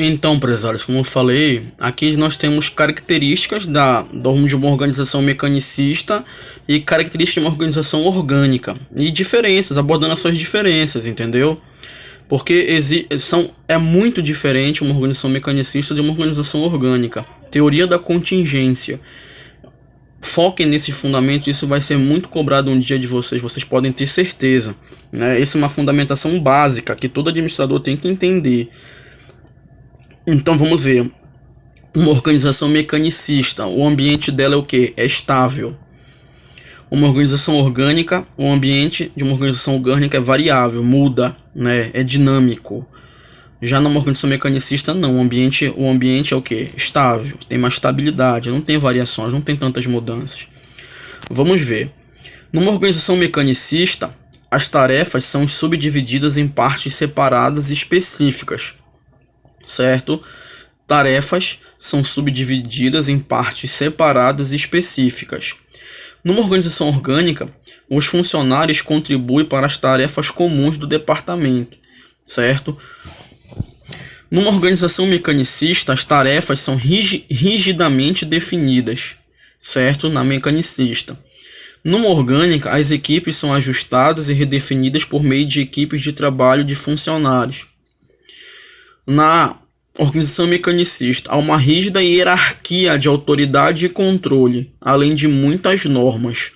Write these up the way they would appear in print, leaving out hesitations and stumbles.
Então, prezados, como eu falei, aqui nós temos características de uma organização mecanicista e características de uma organização orgânica. E diferenças, abordando as suas diferenças, entendeu? Porque é muito diferente uma organização mecanicista de uma organização orgânica. Teoria da contingência. Foquem nesse fundamento, isso vai ser muito cobrado um dia de vocês podem ter certeza, né? Essa é uma fundamentação básica que todo administrador tem que entender. Então vamos ver. Uma organização mecanicista, o ambiente dela é o que? É estável. Uma organização orgânica, o ambiente de uma organização orgânica é variável, muda, né? É dinâmico. Já numa organização mecanicista, não. O ambiente é o que? Estável, tem mais estabilidade, não tem variações, não tem tantas mudanças. Vamos ver. Numa organização mecanicista, as tarefas são subdivididas em partes separadas e específicas, certo? Tarefas são subdivididas em partes separadas e específicas. Numa organização orgânica, os funcionários contribuem para as tarefas comuns do departamento, certo? Numa organização mecanicista, as tarefas são rigidamente definidas, certo? Na mecanicista. Numa orgânica, as equipes são ajustadas e redefinidas por meio de equipes de trabalho de funcionários. Na organização mecanicista, há uma rígida hierarquia de autoridade e controle, além de muitas normas.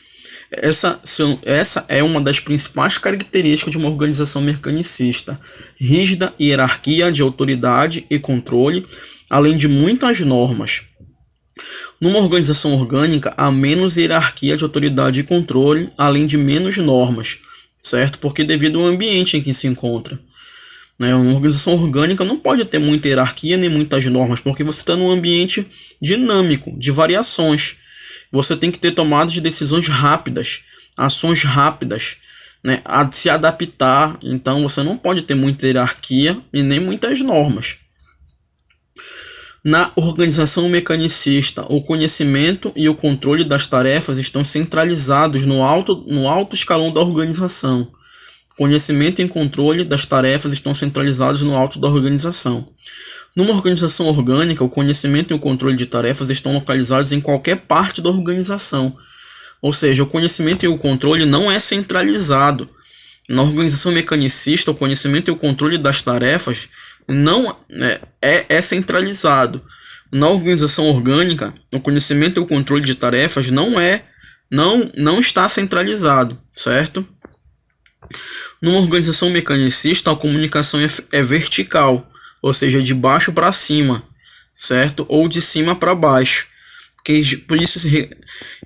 Essa é uma das principais características de uma organização mecanicista. Rígida hierarquia de autoridade e controle, além de muitas normas. Numa organização orgânica, há menos hierarquia de autoridade e controle, além de menos normas, certo? Porque devido ao ambiente em que se encontra. Uma organização orgânica não pode ter muita hierarquia nem muitas normas, porque você está num ambiente dinâmico, de variações. Você tem que ter tomadas de decisões rápidas, ações rápidas, né, a se adaptar. Então você não pode ter muita hierarquia e nem muitas normas. Na organização mecanicista, o conhecimento e o controle das tarefas estão centralizados no alto escalão da organização. Conhecimento e controle das tarefas estão centralizados no alto da organização. Numa organização orgânica, o conhecimento e o controle de tarefas estão localizados em qualquer parte da organização. Ou seja, o conhecimento e o controle não é centralizado. Na organização mecanicista, o conhecimento e o controle das tarefas não é centralizado. Na organização orgânica, o conhecimento e o controle de tarefas não está centralizado, certo? Numa organização mecanicista, a comunicação é vertical, ou seja, de baixo para cima, certo? Ou de cima para baixo. Por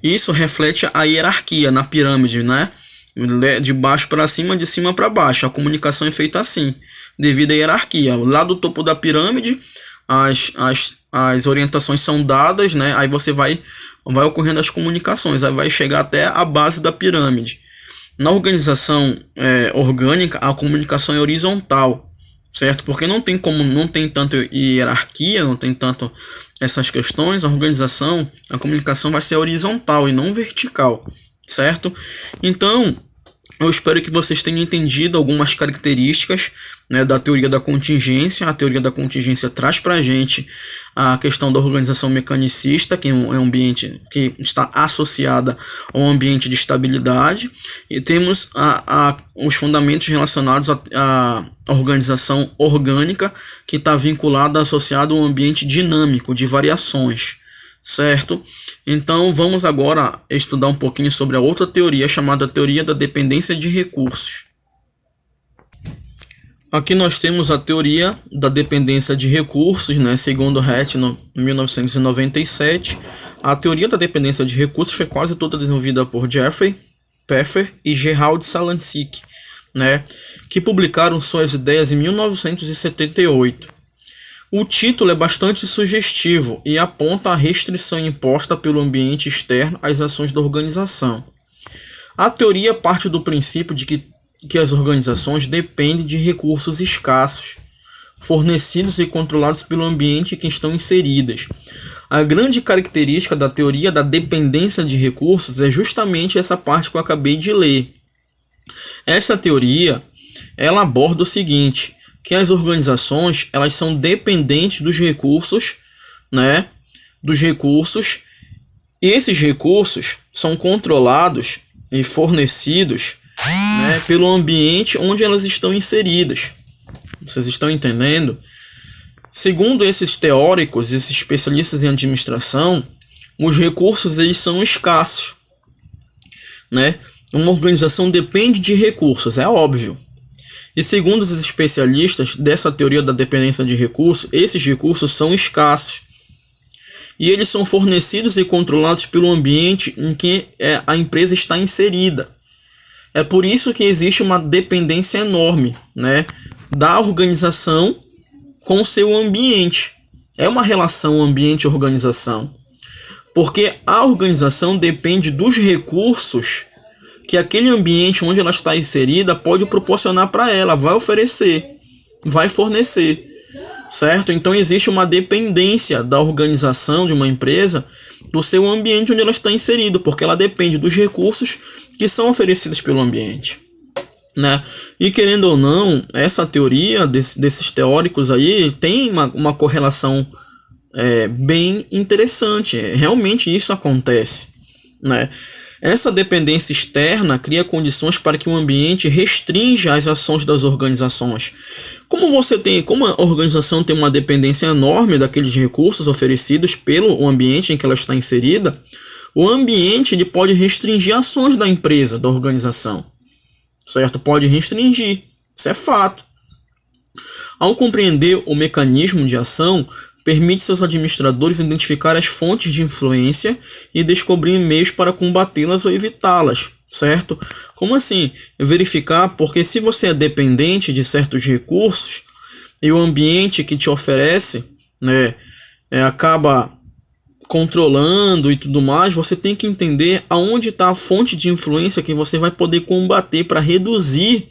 isso reflete a hierarquia na pirâmide, né? De baixo para cima, de cima para baixo. A comunicação é feita assim, devido à hierarquia. Lá do topo da pirâmide, as orientações são dadas, né? Aí você vai ocorrendo as comunicações, aí vai chegar até a base da pirâmide. Na organização orgânica, a comunicação é horizontal, certo? Porque não tem tanto hierarquia, não tem tanto essas questões. A comunicação vai ser horizontal e não vertical, certo? Então, eu espero que vocês tenham entendido algumas características, né, da teoria da contingência. A teoria da contingência traz para a gente a questão da organização mecanicista, que é um ambiente que está associada a um ambiente de estabilidade, e temos os fundamentos relacionados à organização orgânica, que está vinculada, associada a um ambiente dinâmico de variações, certo? Então vamos agora estudar um pouquinho sobre a outra teoria, chamada teoria da dependência de recursos. Aqui nós temos a teoria da dependência de recursos, né? Segundo Hatch, em 1997. A teoria da dependência de recursos foi quase toda desenvolvida por Jeffrey Pfeffer e Gerald Salancik, né? Que publicaram suas ideias em 1978. O título é bastante sugestivo e aponta a restrição imposta pelo ambiente externo às ações da organização. A teoria parte do princípio de que as organizações dependem de recursos escassos, fornecidos e controlados pelo ambiente em que estão inseridas. A grande característica da teoria da dependência de recursos é justamente essa parte que eu acabei de ler. Essa teoria, ela aborda o seguinte, que as organizações elas são dependentes dos recursos, né? Dos recursos, e esses recursos são controlados e fornecidos, né, pelo ambiente onde elas estão inseridas. Vocês estão entendendo? Segundo esses teóricos, esses especialistas em administração, os recursos eles são escassos, né? Uma organização depende de recursos, é óbvio. E segundo os especialistas dessa teoria da dependência de recursos, esses recursos são escassos. E eles são fornecidos e controlados pelo ambiente em que a empresa está inserida. É por isso que existe uma dependência enorme, né, da organização com o seu ambiente. É uma relação ambiente-organização. Porque a organização depende dos recursos que aquele ambiente onde ela está inserida pode proporcionar para ela, vai oferecer, vai fornecer. Certo? Então existe uma dependência da organização de uma empresa do seu ambiente onde ela está inserida, porque ela depende dos recursos que são oferecidos pelo ambiente, né? E querendo ou não, essa teoria desses teóricos aí tem uma correlação bem interessante. Realmente isso acontece, né? Essa dependência externa cria condições para que o ambiente restrinja as ações das organizações. Como a organização tem uma dependência enorme daqueles recursos oferecidos pelo ambiente em que ela está inserida, o ambiente ele pode restringir ações da empresa, da organização. Certo? Pode restringir. Isso é fato. Ao compreender o mecanismo de ação, permite seus administradores identificar as fontes de influência e descobrir meios para combatê-las ou evitá-las, certo? Como assim? Verificar, porque se você é dependente de certos recursos e o ambiente que te oferece, né, acaba controlando e tudo mais, você tem que entender aonde está a fonte de influência que você vai poder combater para reduzir,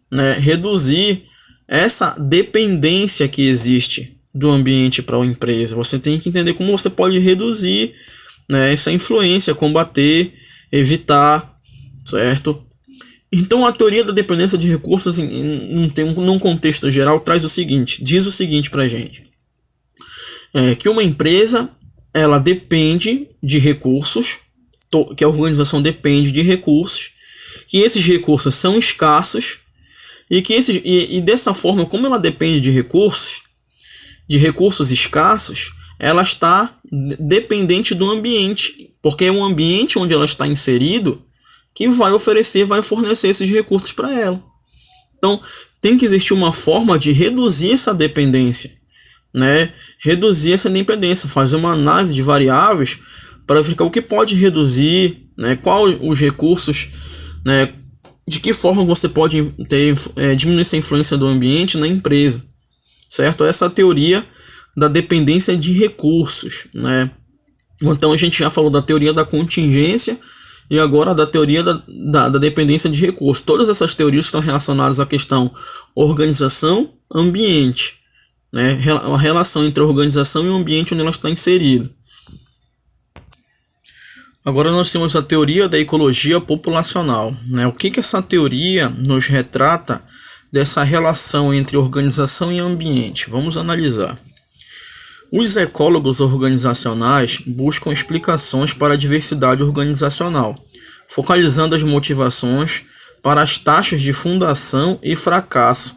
né, reduzir essa dependência que existe do ambiente para a empresa. Você tem que entender como você pode reduzir, né, essa influência, combater, evitar, certo? Então a teoria da dependência de recursos num contexto geral traz o seguinte, diz o seguinte para a gente, que uma empresa ela depende de recursos, que a organização depende de recursos, que esses recursos são escassos e dessa forma, como ela depende de recursos escassos, ela está dependente do ambiente, porque é o ambiente onde ela está inserido que vai oferecer, vai fornecer esses recursos para ela. Então, tem que existir uma forma de reduzir essa dependência, né? Reduzir essa dependência, fazer uma análise de variáveis para verificar o que pode reduzir, né? Quais os recursos, né? De que forma você pode diminuir essa influência do ambiente na empresa, certo? Essa é a teoria da dependência de recursos, né? Então a gente já falou da teoria da contingência e agora da teoria da dependência de recursos. Todas essas teorias estão relacionadas à questão organização, ambiente, né? A relação entre a organização e o ambiente onde ela está inserida. Agora nós temos a teoria da ecologia populacional, né? O que essa teoria nos retrata dessa relação entre organização e ambiente? Vamos analisar. Os ecólogos organizacionais buscam explicações para a diversidade organizacional, focalizando as motivações para as taxas de fundação e fracasso,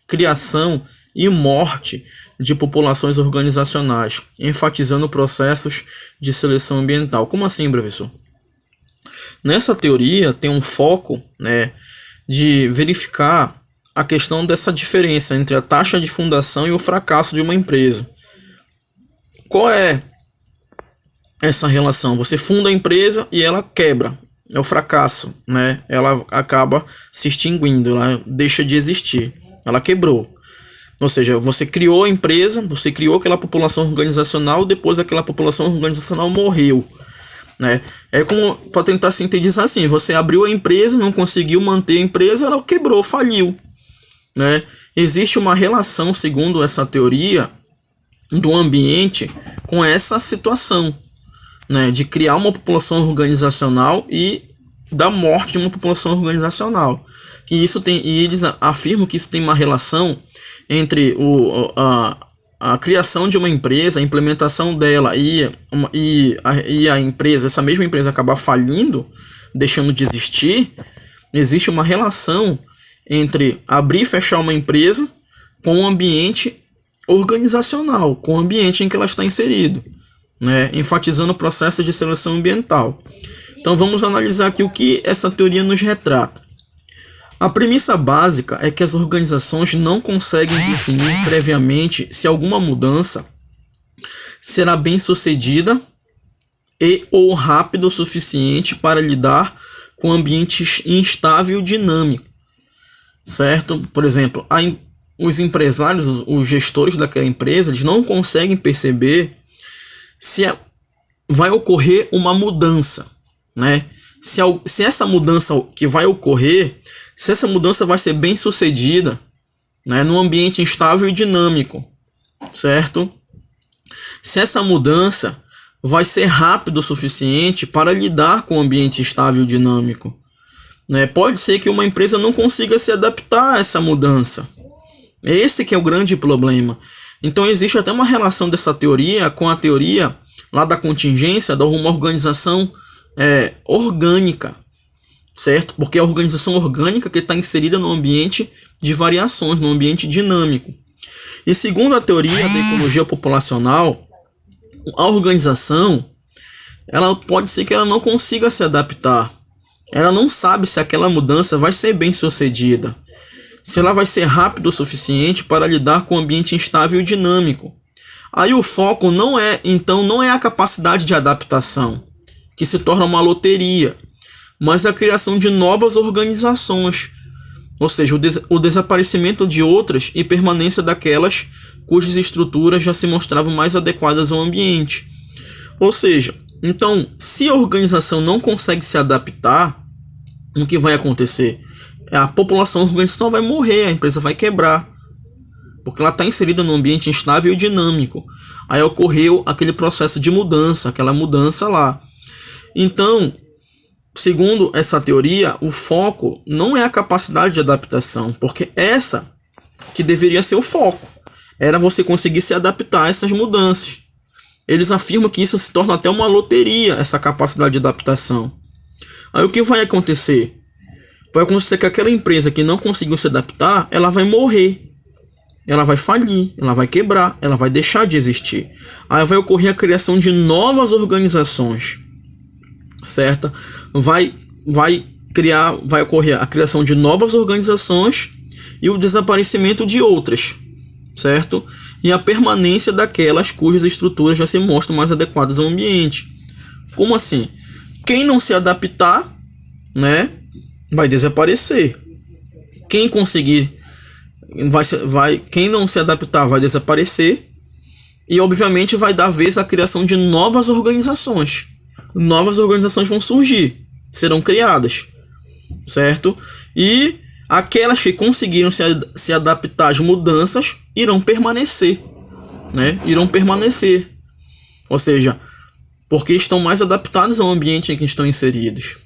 criação e morte de populações organizacionais, enfatizando processos de seleção ambiental. Como assim, professor? Nessa teoria tem um foco, né, de verificar a questão dessa diferença entre a taxa de fundação e o fracasso de uma empresa. Qual é essa relação? Você funda a empresa e ela quebra, é o fracasso, né? Ela acaba se extinguindo, ela deixa de existir, ela quebrou. Ou seja, você criou a empresa, você criou aquela população organizacional, depois aquela população organizacional morreu, né? É como para tentar sintetizar assim, você abriu a empresa, não conseguiu manter a empresa, ela quebrou, faliu, né? Existe uma relação, segundo essa teoria, do ambiente com essa situação, né, de criar uma população organizacional e da morte de uma população organizacional. E eles afirmam que isso tem uma relação entre a criação de uma empresa, a implementação dela e a empresa, essa mesma empresa acabar falindo, deixando de existir. Existe uma relação entre abrir e fechar uma empresa com o ambiente organizacional, com o ambiente em que ela está inserido, né? Enfatizando o processo de seleção ambiental. Então vamos analisar aqui o que essa teoria nos retrata. A premissa básica é que as organizações não conseguem definir previamente se alguma mudança será bem sucedida e ou rápida o suficiente para lidar com um ambiente instável e dinâmico, certo? Por exemplo, os empresários, os gestores daquela empresa, eles não conseguem perceber se vai ocorrer uma mudança, né? Se essa mudança que vai ocorrer, se essa mudança vai ser bem sucedida, né, num ambiente instável e dinâmico, certo? Se essa mudança vai ser rápida o suficiente para lidar com o ambiente instável e dinâmico, né? Pode ser que uma empresa não consiga se adaptar a essa mudança. Esse que é o grande problema. Então existe até uma relação dessa teoria com a teoria lá da contingência de uma organização orgânica, certo? Porque é a organização orgânica que está inserida no ambiente de variações, no ambiente dinâmico. E segundo a teoria da ecologia populacional, a organização, ela pode ser que ela não consiga se adaptar. Ela não sabe se aquela mudança vai ser bem sucedida, se ela vai ser rápida o suficiente para lidar com o ambiente instável e dinâmico. Aí o foco não é a capacidade de adaptação, que se torna uma loteria, mas a criação de novas organizações, ou seja, o desaparecimento de outras e permanência daquelas cujas estruturas já se mostravam mais adequadas ao ambiente. Ou seja, então, se a organização não consegue se adaptar, o que vai acontecer? A população organizacional vai morrer, a empresa vai quebrar, porque ela está inserida num ambiente instável e dinâmico. Aí ocorreu aquele processo de mudança, aquela mudança lá. Então, segundo essa teoria, o foco não é a capacidade de adaptação, porque essa que deveria ser o foco, era você conseguir se adaptar a essas mudanças. Eles afirmam que isso se torna até uma loteria, essa capacidade de adaptação. Aí o que vai acontecer? Vai acontecer que aquela empresa que não conseguiu se adaptar, ela vai morrer. Ela vai falir, ela vai quebrar, ela vai deixar de existir. Aí vai ocorrer a criação de novas organizações, certo? Vai ocorrer a criação de novas organizações e o desaparecimento de outras, certo? E a permanência daquelas cujas estruturas já se mostram mais adequadas ao ambiente. Como assim? Quem não se adaptar, né, vai desaparecer. Quem conseguir quem não se adaptar vai desaparecer. E obviamente vai dar vez à criação de novas organizações. Novas organizações vão surgir, serão criadas, certo? E aquelas que conseguiram se adaptar às mudanças irão permanecer, né? Irão permanecer. Ou seja, porque estão mais adaptados ao ambiente em que estão inseridos,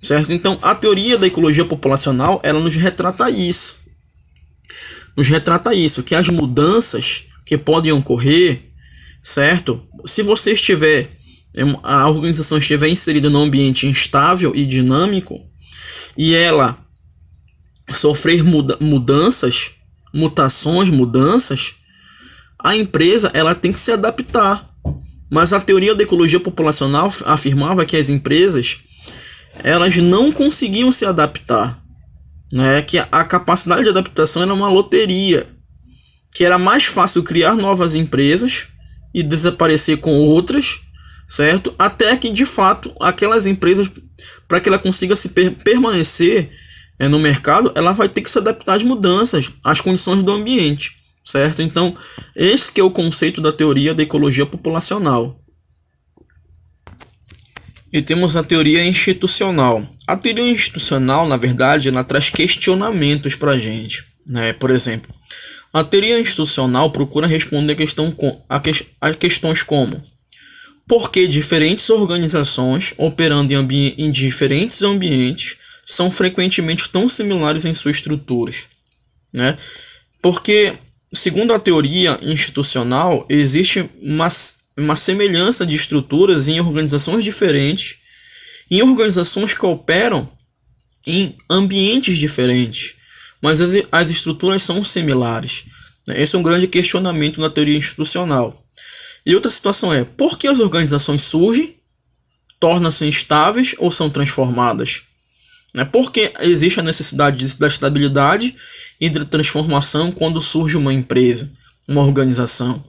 certo? Então, a teoria da ecologia populacional, ela nos retrata isso. Que as mudanças que podem ocorrer, certo? Se você a organização estiver inserida num ambiente instável e dinâmico, e ela sofrer mudanças, a empresa ela tem que se adaptar. Mas a teoria da ecologia populacional afirmava que as empresas elas não conseguiam se adaptar, né? Que a capacidade de adaptação era uma loteria, que era mais fácil criar novas empresas e desaparecer com outras, certo? Até que de fato aquelas empresas, para que ela consiga permanecer no mercado, ela vai ter que se adaptar às mudanças, às condições do ambiente, certo? Então, esse que é o conceito da teoria da ecologia populacional. E temos a teoria institucional. A teoria institucional, na verdade, ela traz questionamentos para a gente, né? Por exemplo, a teoria institucional procura responder a questões como: Porque diferentes organizações, operando em diferentes ambientes, são frequentemente tão similares em suas estruturas, né? Porque, segundo a teoria institucional, existe uma semelhança de estruturas em organizações diferentes, em organizações que operam em ambientes diferentes, mas as estruturas são similares. Esse é um grande questionamento na teoria institucional. E outra situação é, por que as organizações surgem, tornam-se instáveis ou são transformadas? Por que existe a necessidade da estabilidade e da transformação quando surge uma empresa, uma organização?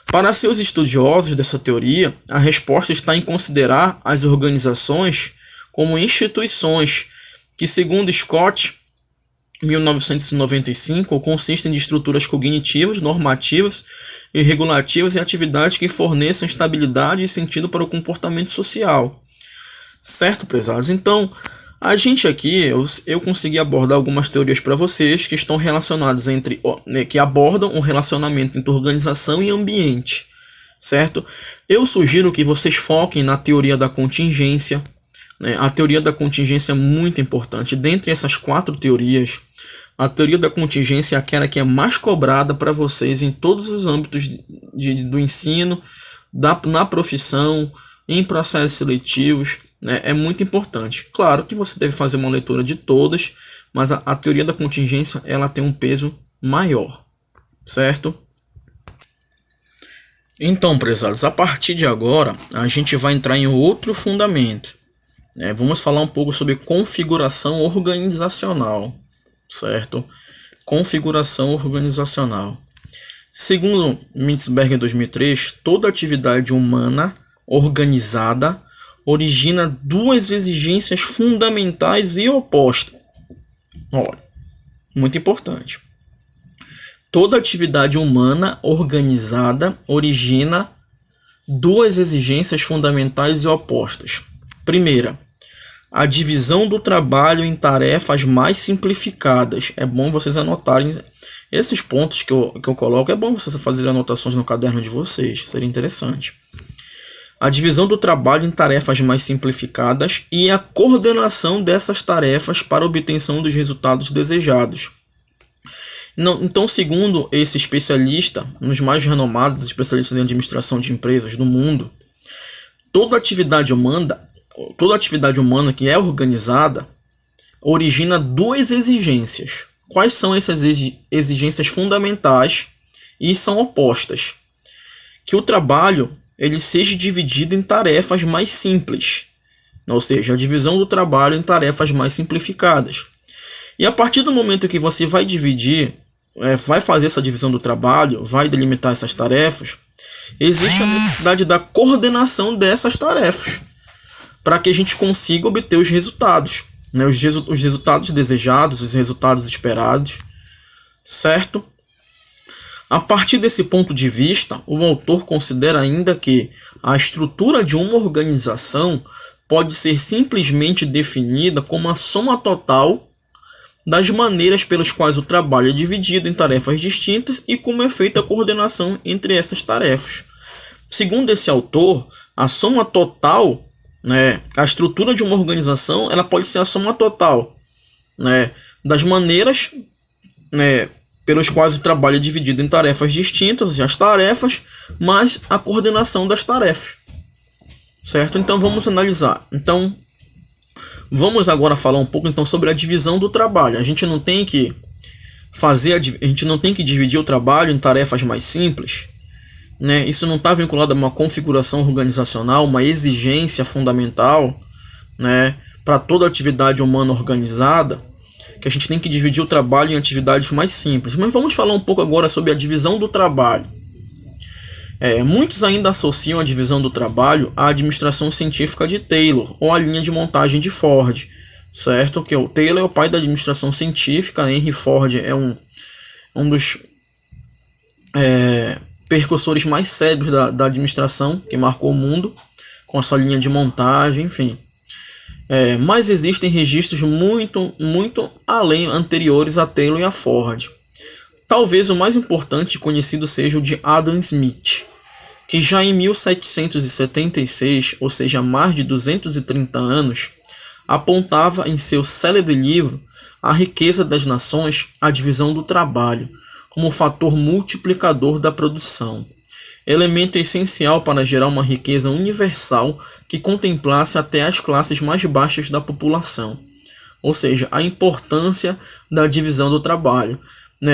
Para seus estudiosos dessa teoria, a resposta está em considerar as organizações como instituições que, segundo Scott, 1995, consistem de estruturas cognitivas, normativas e regulativas e atividades que forneçam estabilidade e sentido para o comportamento social. Certo, prezados? Então, a gente aqui, eu consegui abordar algumas teorias para vocês que estão relacionadas que abordam um relacionamento entre organização e ambiente, certo? Eu sugiro que vocês foquem na teoria da contingência. A teoria da contingência é muito importante. Dentre essas 4 teorias, a teoria da contingência é aquela que é mais cobrada para vocês em todos os âmbitos do ensino, na profissão, em processos seletivos. É muito importante. Claro que você deve fazer uma leitura de todas, mas a teoria da contingência ela tem um peso maior, certo? Então, prezados, a partir de agora, a gente vai entrar em outro fundamento. Vamos falar um pouco sobre configuração organizacional, certo? Configuração organizacional. Segundo Mintzberg em 2003, toda atividade humana organizada origina 2 exigências fundamentais e opostas. Olha, muito importante. Toda atividade humana organizada origina 2 exigências fundamentais e opostas. Primeira, a divisão do trabalho em tarefas mais simplificadas. É bom vocês anotarem esses pontos que eu coloco. É bom vocês fazerem anotações no caderno de vocês. Seria interessante. A divisão do trabalho em tarefas mais simplificadas e a coordenação dessas tarefas para a obtenção dos resultados desejados. Então, segundo esse especialista, um dos mais renomados especialistas em administração de empresas do mundo, toda atividade humana que é organizada origina 2 exigências. Quais são essas exigências fundamentais e são opostas? Que o trabalho ele seja dividido em tarefas mais simples, ou seja, a divisão do trabalho em tarefas mais simplificadas. E a partir do momento que você vai dividir, vai fazer essa divisão do trabalho, vai delimitar essas tarefas, existe a necessidade da coordenação dessas tarefas, para que a gente consiga obter os resultados, os resultados desejados, os resultados esperados, certo? A partir desse ponto de vista, o autor considera ainda que a estrutura de uma organização pode ser simplesmente definida como a soma total das maneiras pelas quais o trabalho é dividido em tarefas distintas e como é feita a coordenação entre essas tarefas. Segundo esse autor, a soma total, a estrutura de uma organização ela pode ser a soma total das maneiras pelos quais o trabalho é dividido em tarefas distintas, as tarefas, mais a coordenação das tarefas. Certo? Então vamos analisar. Então, vamos agora falar um pouco sobre a divisão do trabalho. A gente não tem que dividir o trabalho em tarefas mais simples. Isso não está vinculado a uma configuração organizacional, uma exigência fundamental, para toda atividade humana organizada, que a gente tem que dividir o trabalho em atividades mais simples. Mas vamos falar um pouco agora sobre a divisão do trabalho. Muitos ainda associam a divisão do trabalho à administração científica de Taylor ou à linha de montagem de Ford, certo? Que o Taylor é o pai da administração científica, Henry Ford é um dos percursores mais célebres da administração, que marcou o mundo com essa linha de montagem, enfim. Mas existem registros muito além anteriores a Taylor e a Ford. Talvez o mais importante e conhecido seja o de Adam Smith, que já em 1776, ou seja, há mais de 230 anos, apontava em seu célebre livro A Riqueza das Nações, a divisão do trabalho, como fator multiplicador da produção, elemento essencial para gerar uma riqueza universal que contemplasse até as classes mais baixas da população. Ou seja, a importância da divisão do trabalho.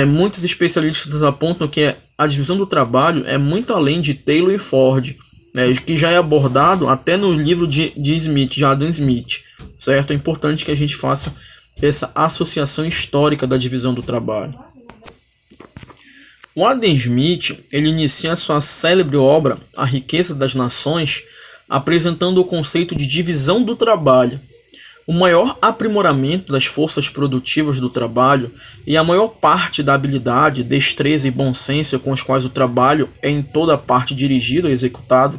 Muitos especialistas apontam que a divisão do trabalho é muito além de Taylor e Ford, que já é abordado até no livro de Smith, de Adam Smith, certo? É importante que a gente faça essa associação histórica da divisão do trabalho. O Adam Smith, ele inicia sua célebre obra A Riqueza das Nações, apresentando o conceito de divisão do trabalho, o maior aprimoramento das forças produtivas do trabalho e a maior parte da habilidade, destreza e bom senso com os quais o trabalho é em toda parte dirigido e executado,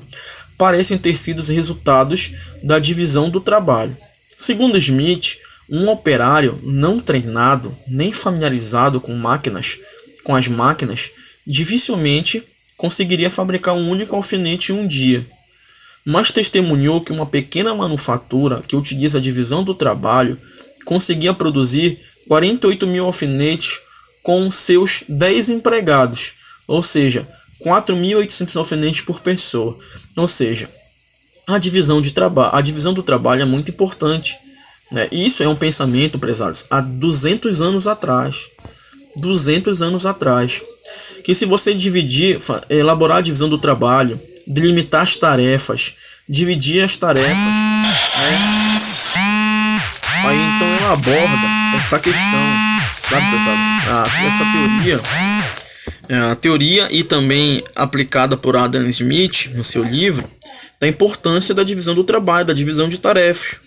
parecem ter sido os resultados da divisão do trabalho. Segundo Smith, um operário não treinado nem familiarizado com as máquinas, dificilmente conseguiria fabricar um único alfinete em um dia, mas testemunhou que uma pequena manufatura que utiliza a divisão do trabalho conseguia produzir 48 mil alfinetes com seus 10 empregados, ou seja, 4.800 alfinetes por pessoa. Ou seja, a divisão do trabalho é muito importante. Isso é um pensamento, prezados, há 200 anos atrás. 200 anos atrás. Que se você elaborar a divisão do trabalho, delimitar as tarefas, dividir as tarefas, aí então ela aborda essa questão, sabe, pessoal? Essa teoria, a teoria e também aplicada por Adam Smith no seu livro, da importância da divisão do trabalho, da divisão de tarefas,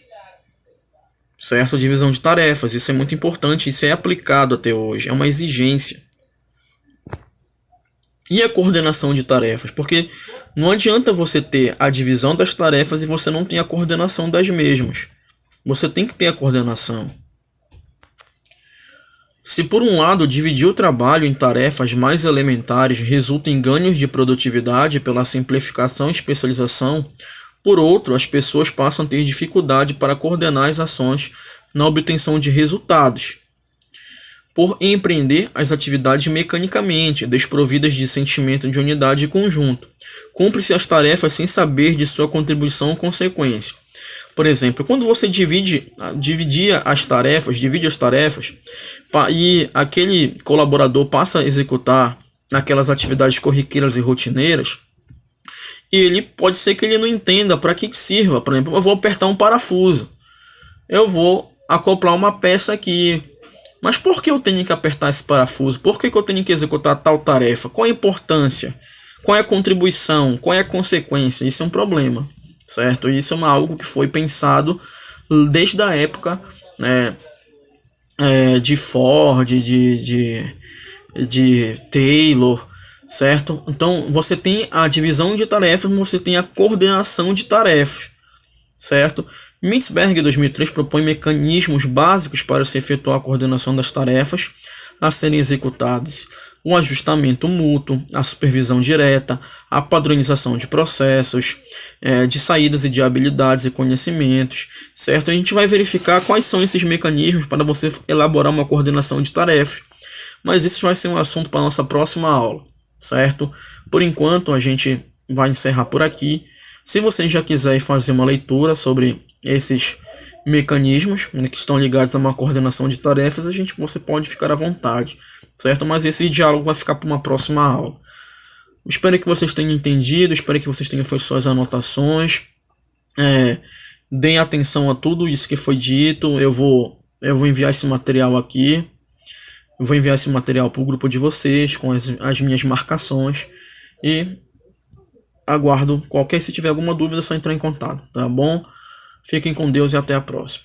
certo? A divisão de tarefas, isso é muito importante, isso é aplicado até hoje, é uma exigência. E a coordenação de tarefas, porque não adianta você ter a divisão das tarefas e você não tem a coordenação das mesmas. Você tem que ter a coordenação. Se por um lado dividir o trabalho em tarefas mais elementares resulta em ganhos de produtividade pela simplificação e especialização, por outro, as pessoas passam a ter dificuldade para coordenar as ações na obtenção de resultados, por empreender as atividades mecanicamente, desprovidas de sentimento de unidade e conjunto. Cumpre-se as tarefas sem saber de sua contribuição ou consequência. Por exemplo, quando você divide as tarefas, e aquele colaborador passa a executar aquelas atividades corriqueiras e rotineiras, ele pode ser que ele não entenda para que sirva. Por exemplo, eu vou apertar um parafuso, eu vou acoplar uma peça aqui. Mas por que eu tenho que apertar esse parafuso? Por que eu tenho que executar tal tarefa? Qual a importância? Qual é a contribuição? Qual é a consequência? Isso é um problema, certo? Isso é algo que foi pensado desde a época de Ford, de Taylor, certo? Então você tem a divisão de tarefas, mas você tem a coordenação de tarefas, certo? Mintzberg, em 2003, propõe mecanismos básicos para se efetuar a coordenação das tarefas a serem executadas: o ajustamento mútuo, a supervisão direta, a padronização de processos, de saídas e de habilidades e conhecimentos, certo? A gente vai verificar quais são esses mecanismos para você elaborar uma coordenação de tarefas, mas isso vai ser um assunto para a nossa próxima aula, certo? Por enquanto, a gente vai encerrar por aqui. Se você já quiser fazer uma leitura sobre esses mecanismos que estão ligados a uma coordenação de tarefas, você pode ficar à vontade, certo? Mas esse diálogo vai ficar para uma próxima aula. Espero que vocês tenham entendido, espero que vocês tenham feito suas anotações, deem atenção a tudo isso que foi dito. Eu vou enviar esse material aqui, eu vou enviar esse material para o grupo de vocês com as minhas marcações e aguardo se tiver alguma dúvida é só entrar em contato, tá bom? Fiquem com Deus e até a próxima.